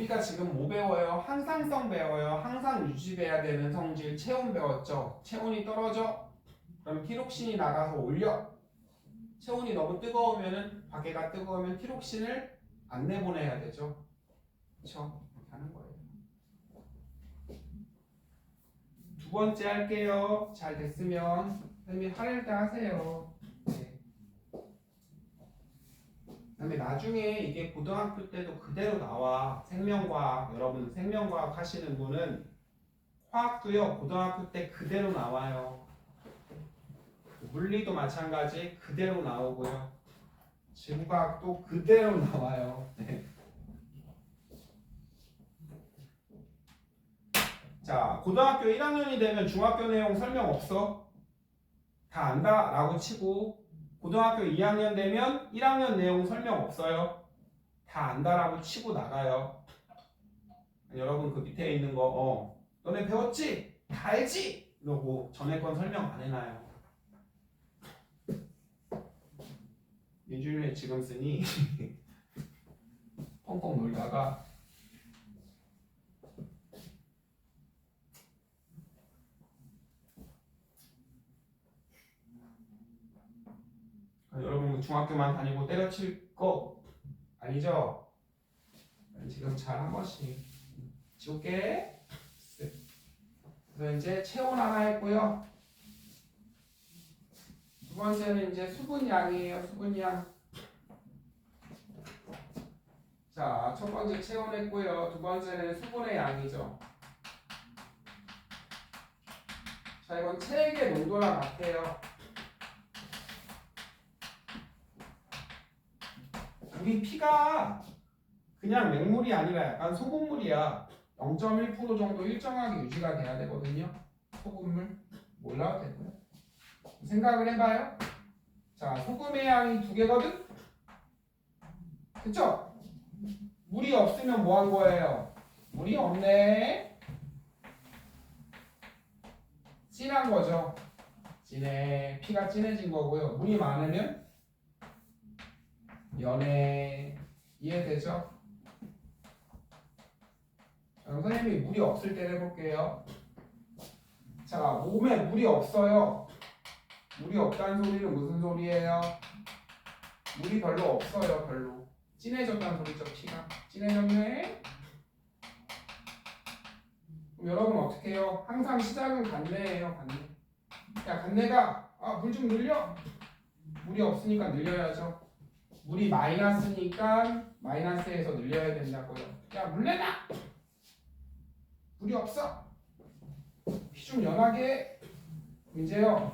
우리가 지금 뭐 배워요? 항상성 배워요. 항상 유지돼야 되는 성질 체온 배웠죠. 체온이 떨어져? 그럼 티록신이 나가서 올려. 체온이 너무 뜨거우면은 밖에가 뜨거우면 티록신을 안 내보내야 되죠. 그렇죠? 이렇게 하는 거예요. 두 번째 할게요. 잘 됐으면 선생님이 화낼 때 하세요. 네. 그다음에 나중에 이게 고등학교 때도 그대로 나와. 생명과학, 여러분 생명과학 하시는 분은 화학도요 고등학교 때 그대로 나와요. 물리도 마찬가지 그대로 나오고요. 지구과학도 그대로 나와요. 네. 자, 고등학교 1학년이 되면 중학교 내용 설명 없어. 다 안다 라고 치고 고등학교 2학년 되면 1학년 내용 설명 없어요. 다 안다라고 치고 나가요. 여러분 그 밑에 있는 거 너네 배웠지? 다 알지? 이러고 전에 건 설명 안 해놔요. 민준이 지금 쓰니 펑펑 놀다가 우리 중학교만 다니고 때려칠 거 아니죠? 지금 잘 한 번씩 지울게. 그래서 이제 체온 하나 했고요. 두 번째는 이제 수분량이에요. 수분량. 자, 첫 번째 체온 했고요. 두 번째는 수분의 양이죠. 자, 이건 체액의 농도랑 같아요. 우리 피가 그냥 맹물이 아니라 약간 소금물이야. 0.1% 정도 일정하게 유지가 돼야 되거든요. 소금물 몰라도 되고요. 생각을 해봐요. 자, 소금의 양이 2개거든? 그쵸? 물이 없으면 뭐 한 거예요? 물이 없네. 진한 거죠. 진해. 피가 진해진 거고요. 물이 많으면 연해. 이해되죠? 자, 선생님이 물이 없을 때 해볼게요. 자, 몸에 물이 없어요. 물이 없다는 소리는 무슨 소리예요? 물이 별로 없어요. 별로. 진해졌다는 소리죠. 피가. 진해졌네. 그럼 여러분 어떻게 해요? 항상 시작은 간내예요. 간내. 야, 간내가 물 좀 늘려. 물이 없으니까 늘려야죠. 물이 마이너스니까 마이너스에서 늘려야 된다고요. 야, 물 내놔. 물이 없어. 피 좀 연하게 해. 이제요.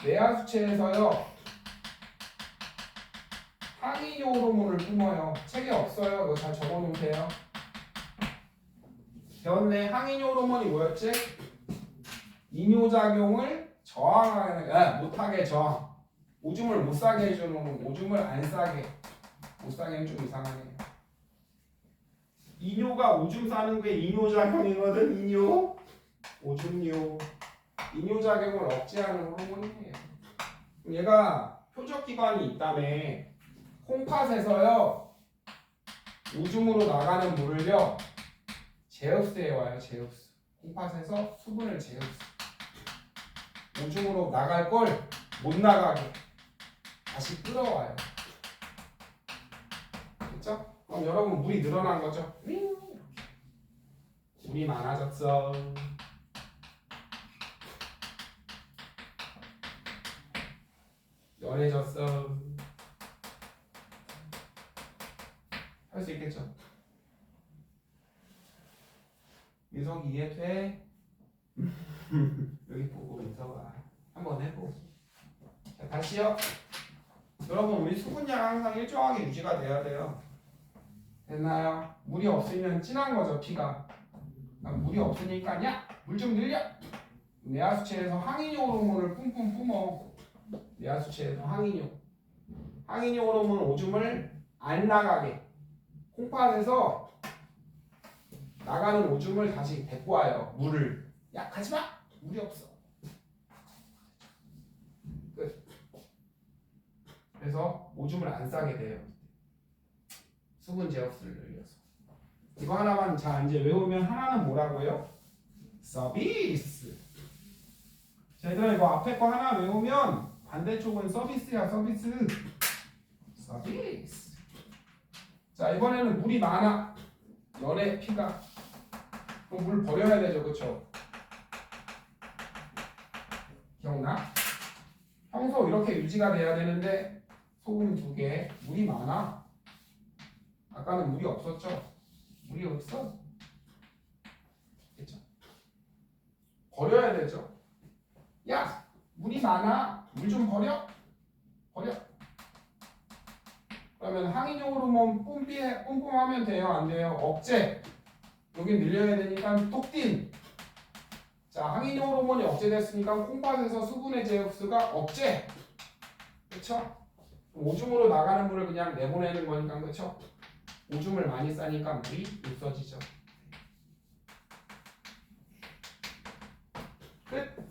뇌하수체에서요. 항이뇨 호르몬을 뿜어요. 책에 없어요. 이거 잘 적어놓으세요. 배웠네. 항이뇨 호르몬이 뭐였지? 이뇨작용을 못하게 저항. 오줌을 못 싸게 해주는 놈은 오줌을 안 싸게. 못 싸게는 좀 이상하네요. 이뇨가 오줌 싸는 게 이뇨작용이거든. 이뇨. 오줌뇨. 이뇨작용을 억제하는 호르몬이에요. 얘가 표적기관이 있다며. 콩팥에서요. 오줌으로 나가는 물을요. 제흡수에 와요. 제흡수. 콩팥에서 수분을 제흡수. 오줌으로 나갈 걸 못 나가게 다시 끌어와요. 그렇죠? 그럼 여러분 물이 늘어난 거죠? 물이 많아졌어. 연해졌어. 할 수 있겠죠? 민석이 이해돼? 여기 보고 민석아 한번 해보. 자, 다시요. 여러분 우리 수분량 항상 일정하게 유지가 돼야 돼요. 됐나요? 물이 없으면 진한 거죠. 피가. 물이 없으니까 야! 물 좀 늘려! 뇌하수체에서 항이뇨 호르몬을 뿜뿜 뿜어. 뇌하수체에서 항이뇨. 항이뇨 호르몬 오줌을 안 나가게. 콩팥에서 나가는 오줌을 다시 데리고 와요. 물을. 야, 가지마! 물이 없어. 끝. 그래서 오줌을 안 싸게 돼요. 수분 제압수를 늘려서. 이거 하나만 자 이제 외우면 하나는 뭐라고요? 서비스. 자, 얘들아 이거 앞에 거 하나 외우면 반대쪽은 서비스야. 서비스. 서비스. 자, 이번에는 물이 많아. 연해 피가. 그럼 물 버려야 되죠. 그쵸? 기억나? 평소 이렇게 유지가 돼야 되는데 소금 2개. 물이 많아. 아까는 물이 없었죠? 물이 없어? 그쵸? 버려야 되죠? 야! 물이 많아. 물 좀 버려? 버려. 그러면 항이뇨 호르몬 뿜뿜하면 돼요? 안 돼요? 억제. 여기 늘려야 되니까 톡딘. 자, 항이뇨 호르몬이 억제됐으니까 콩팥에서 수분의 제흡수가 억제. 그쵸? 오줌으로 나가는 물을 그냥 내보내는 거니까 그쵸? 오줌을 많이 싸니까 물이 없어지죠. 끝.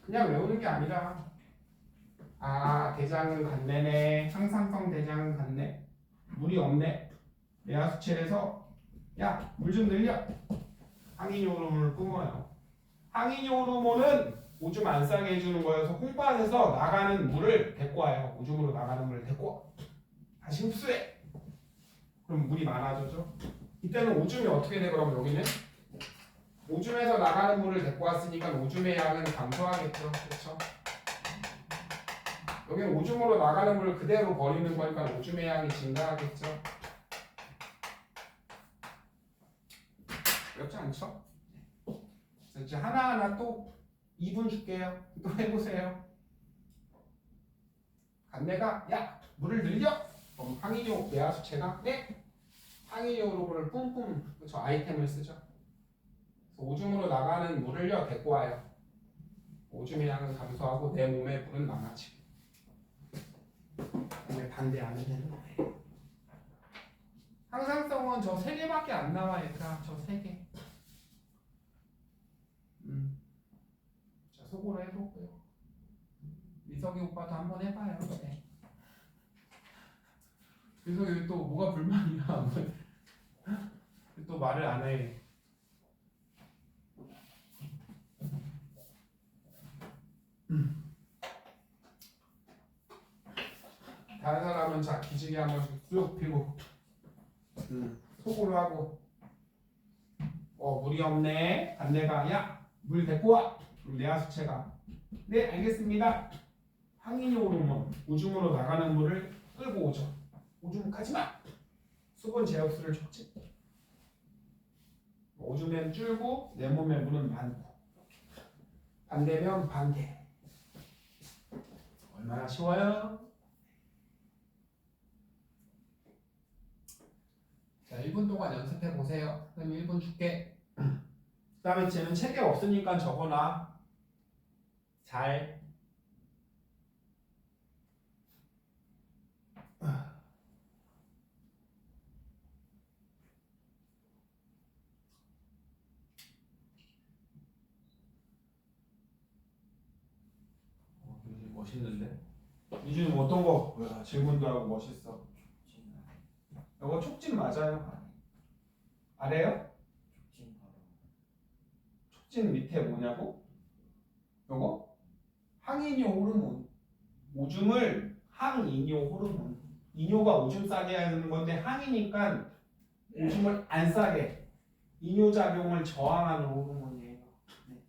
그냥 외우는 게 아니라 대장은 간내네. 항상성 대장은 간내. 물이 없네. 뇌하수체에서 야, 물 좀 늘려. 항이뇨 호르몬을 뿜어요. 항이뇨 호르몬은 오줌 안 싸게 해주는 거여서 콩팥에서 나가는 물을 데리고 와요. 오줌으로 나가는 물을 데리고 와. 다시 흡수해. 그럼 물이 많아졌죠. 이때는 오줌이 어떻게 돼? 그럼 여기는 오줌에서 나가는 물을 데리고 왔으니까 오줌의 양은 감소하겠죠. 그렇죠? 여기는 오줌으로 나가는 물을 그대로 버리는 거니까 오줌의 양이 증가하겠죠. 어렵지 않죠? 그래서 이제 하나하나 또 2분 줄게요. 또 해보세요. 간내가 야 물을 늘려. 그럼 항이뇨 내하수체가 네. 항이뇨로를 뿜뿜 그렇죠. 아이템을 쓰죠. 그래서 오줌으로 나가는 물을요 데리고 와요. 오줌의 양은 감소하고 내 몸의 물은 많아지고. 왜 반대 안 되는 거예요? 항상성은 저 3개밖에 안 나와 얘들아. 저 3개. 자 속으로 해보고요. 미석이 오빠도 한번 해봐요. 네. 그래서 여기 또 뭐가 불만이야? 또 말을 안 해. 다른 사람은 자 기지개 한 번씩 쑥 피고 속으로 하고 물이 없네. 반대가 야 물 데리고 와. 그럼 내하수체가 네 알겠습니다. 항이뇨 호르몬 오줌으로 나가는 물을 끌고 오죠. 오줌 가지마. 수분 제압수를 줬지. 오줌엔 줄고 내 몸에 물은 많고. 반대면 반대. 얼마나 쉬워요? 자 1분 동안 연습해 보세요. 그럼 1분 줄게. 그 다음에 쟤는 책에 없으니까 적어놔. 잘. 멋있는데? 이준이 어떤 거? 뭐야, 질문도 하고 멋있어. 이거 촉진 맞아요? 아래요? 촉진 밑에 뭐냐고? 요거? 항이뇨 호르몬. 오줌을 항이뇨 호르몬. 이뇨가 오줌 싸게 하는 건데 항이니까 오줌을 안 싸게 이뇨 작용을 저항하는 호르몬이에요. 네.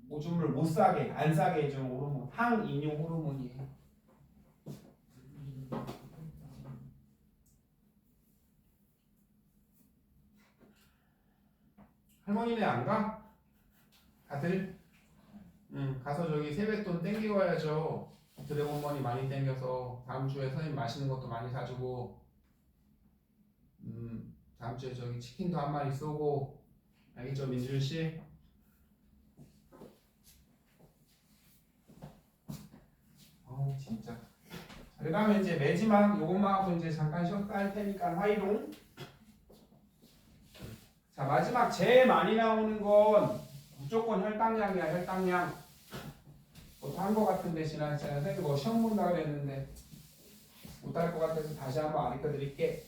오줌을 못 싸게 안 싸게 해주는 호르몬 항이뇨 호르몬이에요. 할머니네 안 가? 다들? 가서 저기 세뱃돈 땡기고 와야죠. 드래곤머니 많이 땡겨서 다음 주에 선생님 맛있는 것도 많이 사주고 다음 주에 저기 치킨도 한 마리 쏘고 알겠죠 민준 씨? 진짜. 그 다음에 이제 마지막 요것만 하고 이제 잠깐 쉬었다 할 테니까 화이동. 자 마지막 제일 많이 나오는 건 무조건 혈당량이야. 혈당량. 뭐 한 거 같은데 지난 시간에 선생님 뭐 시험 본다 그랬는데 못할 것 같아서 다시 한번 가르쳐 드릴게.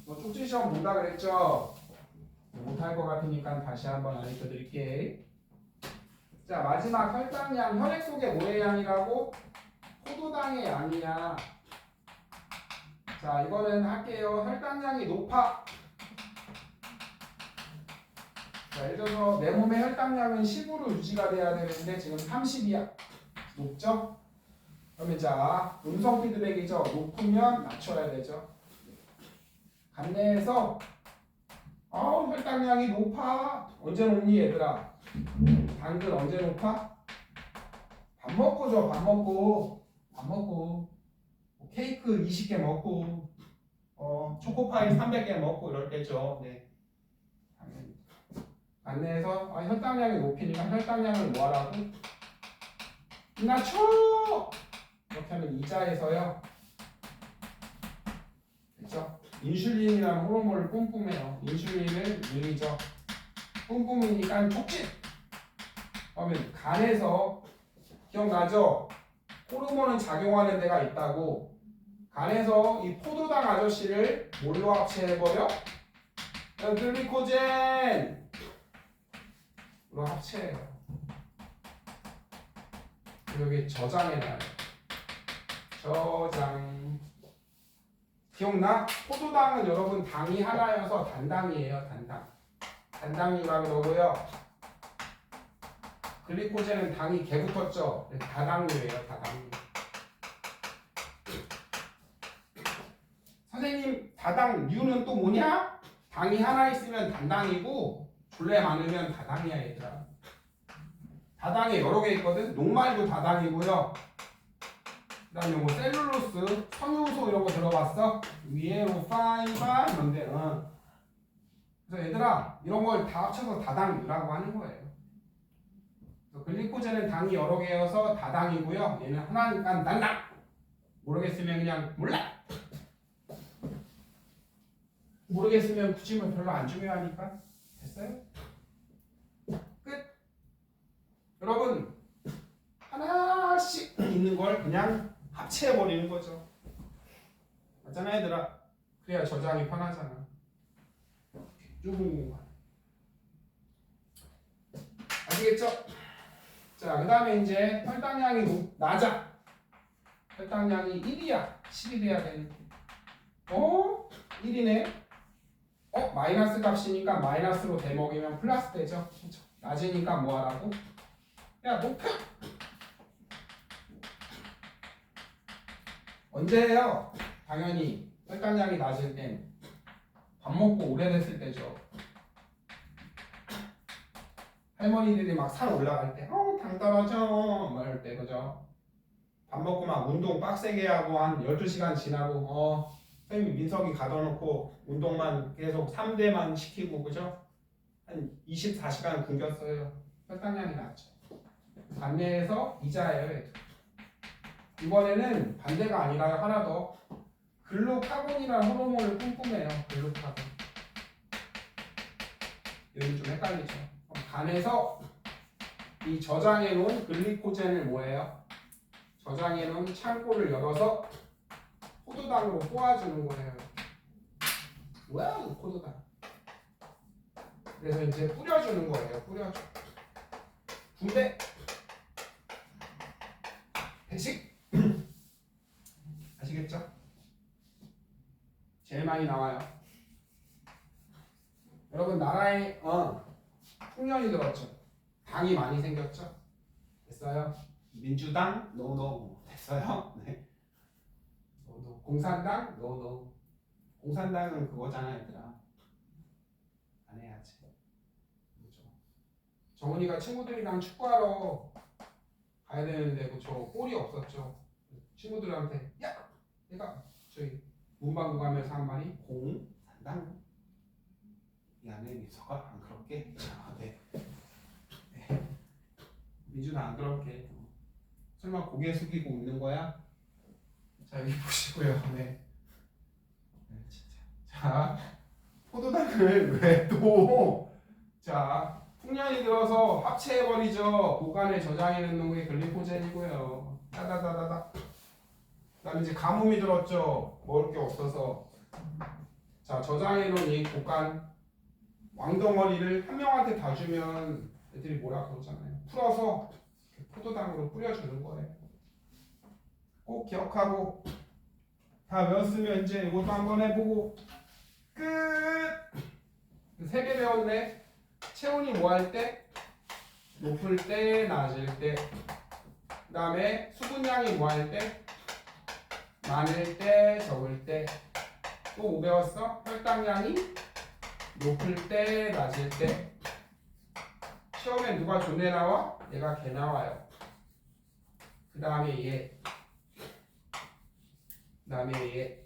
뭐 쪽지 시험 본다 그랬죠? 못할 것 같으니까 다시 한번 가르쳐 드릴게. 자 마지막 혈당량. 혈액 속의 뭐의 양이라고? 포도당의 양이야. 자 이거는 할게요. 혈당량이 높아. 자, 예를 들어서 내 몸의 혈당량은 10으로 유지가 돼야 되는데 지금 30이야. 높죠? 그러면 자 음성 피드백이죠. 높으면 낮춰야 되죠. 간내에서 혈당량이 높아. 언제 높니 얘들아? 당근 언제 높아? 밥 먹고 줘. 밥 먹고 케이크 20개 먹고 초코파이 300개 먹고 이럴 때죠. 네. 안내에서 혈당량이 높으니까 혈당량을 뭐하라고? 낮춰! 이렇게 하면 이자에서요. 됐죠? 인슐린이라는 호르몬을 뿜뿜해요. 인슐린을 늘리죠. 뿜뿜이니까 촉진! 그러면 간에서 기억나죠? 호르몬은 작용하는 데가 있다고. 간에서 이 포도당 아저씨를 뭘로 합체해버려? 글리코젠! 로 합체해요. 여기 저장해놔요. 저장. 기억나? 포도당은 여러분 당이 하나여서 단당이에요. 단당이라 그러고요. 글리코젠은 당이 개 붙었죠. 다당류예요. 다당류. 선생님 다당류는 또 뭐냐? 당이 하나 있으면 단당이고 졸래 많으면 다당이야 얘들아. 다당에 여러 개 있거든. 녹말도 다당이고요. 그 다음에 뭐 셀룰로스, 섬유소 이런 거 들어봤어? 위에로 파이바 이런데 그래서 얘들아 이런 걸 다 합쳐서 다당류라고 하는 거예요. 그래서 글리코젠은 당이 여러 개여서 다당이고요. 얘는 하나니까 단당. 모르겠으면 그냥 몰라. 모르겠으면 굳이 뭐 별로 안 중요하니까 됐어요? 끝. 여러분 하나씩 있는 걸 그냥 합체해버리는 거죠. 맞잖아 얘들아. 그래야 저장이 편하잖아. 좁은 공간. 아시겠죠? 자, 그 다음에 이제 혈당량이 낮아. 혈당량이 1이야. 10이 돼야 되는데. 1이네. 마이너스 값이니까 마이너스로 대먹이면 플러스 되죠. 낮으니까 뭐 하라고? 야, 높여! 언제예요? 당연히 혈당량이 낮을 땐 밥 먹고 오래됐을 때죠. 할머니들이 막 살 올라갈 때, 당 떨어져, 막 이럴 때, 그죠? 밥 먹고 막 운동 빡세게 하고 한 12시간 지나고, 선생님 민석이 가둬놓고 운동만 계속 3대만 시키고, 그죠? 한 24시간 굶겼어요. 혈당량이 낮죠. 반대해서 이자예요. 이번에는 반대가 아니라 하나 더 글루카곤이라는 호르몬을 뿜뿜해요. 글루카곤. 여기 좀 헷갈리죠. 간에서 이 저장해 놓은 글리코젠을 뭐예요? 저장해 놓은 창고를 열어서 포도당으로 뽑아주는 거예요. 뭐야 이 포도당. 그래서 이제 뿌려주는 거예요. 뿌려줘. 분배. 배식. 아시겠죠? 제일 많이 나와요. 여러분 나라에 풍년이 들었죠. 당이 많이 생겼죠. 됐어요? 민주당 노노 됐어요? 네. 노노. 공산당 노노. 공산당은 그거잖아 얘들아. 안 해야지. 그렇죠. 정훈이가 친구들이랑 축구하러 가야 되는데 그쵸 볼이 없었죠. 친구들한테 야 내가 저희 문방구 가면서 한 말이 공산당. 미안해 민서가 안 그럴게. 네. 민준아 안 그럴게. 설마 고개 숙이고 웃는 거야? 자 여기 보시고요. 네. 진짜. 자 포도당을 왜 또? 자 풍년이 들어서 합체해버리죠. 보관에 저장해 놓는 게 글리코젠이고요. 따다다다다. 그다음에 이제 가뭄이 들었죠. 먹을 게 없어서. 자 저장해 놓은 이 보관 왕덩어리를 한 명한테 다 주면 애들이 뭐라 그러잖아요. 풀어서 포도당으로 뿌려주는 거예요. 꼭 기억하고 다 외웠으면 이제 이것도 한번 해보고 끝! 3개 배웠네. 체온이 뭐 할 때? 높을 때, 낮을 때. 그 다음에 수분량이 뭐 할 때? 많을 때, 적을 때. 또 뭐 배웠어? 혈당량이 높을 때, 낮을 때. 시험에 누가 존내 나와? 얘가 개 나와요. 그 다음에 얘. 그 다음에 얘.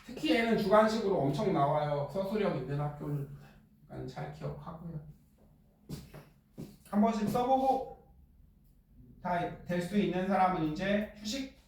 특히 얘는 주관식으로 엄청 나와요. 서술형 있는 학교는 잘 기억하고요. 한 번씩 써보고 다 될 수 있는 사람은 이제 휴식